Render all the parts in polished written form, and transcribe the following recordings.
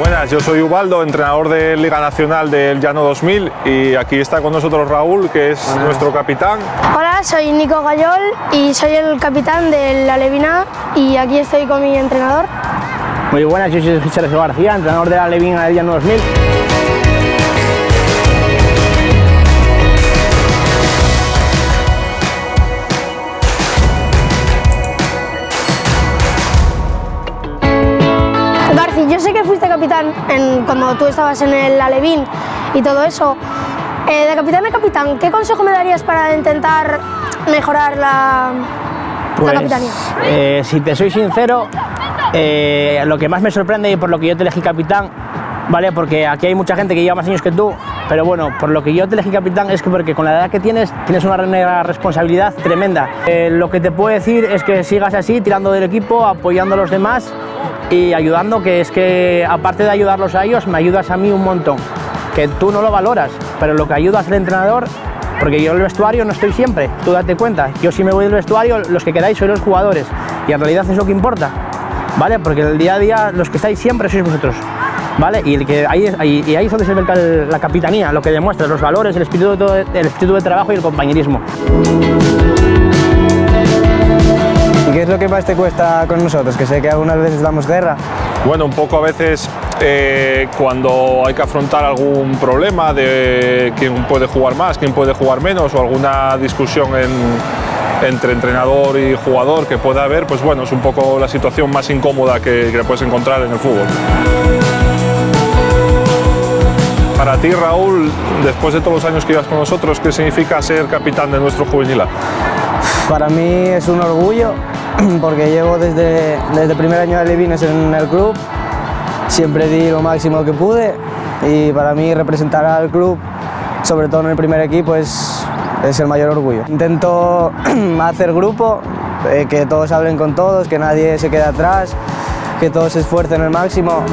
Buenas, yo soy Ubaldo, entrenador de Liga Nacional del Llano 2000 y aquí está con nosotros Raúl, que es nuestro capitán. Hola, soy Nico Gallol y soy el capitán del Alevín A y aquí estoy con mi entrenador. Muy buenas, yo soy Sergio García, entrenador del Alevín A del Llano 2000. Garci, yo sé que fuiste capitán cuando tú estabas en el Alevín y todo eso. De capitán a capitán, ¿qué consejo me darías para intentar mejorar la capitanía? Si te soy sincero, lo que más me sorprende y por lo que yo te elegí capitán, ¿vale? Porque aquí hay mucha gente que lleva más años que tú, pero bueno, por lo que yo te elegí capitán es que porque con la edad que tienes una responsabilidad tremenda. Lo que te puedo decir es que sigas así, tirando del equipo, apoyando a los demás y ayudando, que es que aparte de ayudarlos a ellos, me ayudas a mí un montón, que tú no lo valoras, pero lo que ayudas al entrenador, porque yo en el vestuario no estoy siempre, tú date cuenta, yo si me voy del vestuario, los que quedáis sois los jugadores, y en realidad es lo que importa, ¿vale? Porque en el día a día los que estáis siempre sois vosotros, ¿vale? Y ahí es donde se ve la capitanía, lo que demuestra, los valores, el espíritu de trabajo y el compañerismo. ¿Y qué es lo que más te cuesta con nosotros? Que sé que algunas veces damos guerra. Bueno, un poco a veces cuando hay que afrontar algún problema de quién puede jugar más, quién puede jugar menos o alguna discusión entre entrenador y jugador que pueda haber, pues bueno, es un poco la situación más incómoda que puedes encontrar en el fútbol. Para ti, Raúl, después de todos los años que llevas con nosotros, ¿qué significa ser capitán de nuestro juvenil A? Para mí es un orgullo, porque llevo desde el primer año de Alevín en el club, siempre di lo máximo que pude y para mí representar al club, sobre todo en el primer equipo, es el mayor orgullo. Intento hacer grupo, que todos hablen con todos, que nadie se quede atrás, que todos se esfuercen al máximo.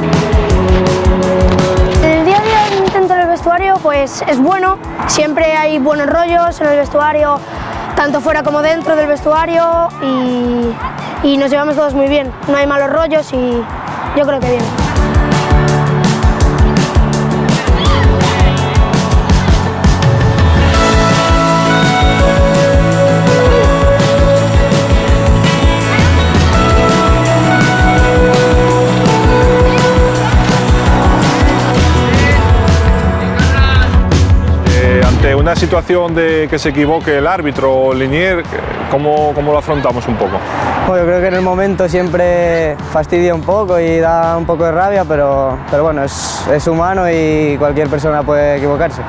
El día a día intento en el vestuario pues es bueno, siempre hay buenos rollos en el vestuario, tanto fuera como dentro del vestuario y nos llevamos todos muy bien, no hay malos rollos y yo creo que bien. Ante una situación de que se equivoque el árbitro o el linier, ¿cómo lo afrontamos un poco? Bueno, yo creo que en el momento siempre fastidia un poco y da un poco de rabia, pero bueno, es humano y cualquier persona puede equivocarse.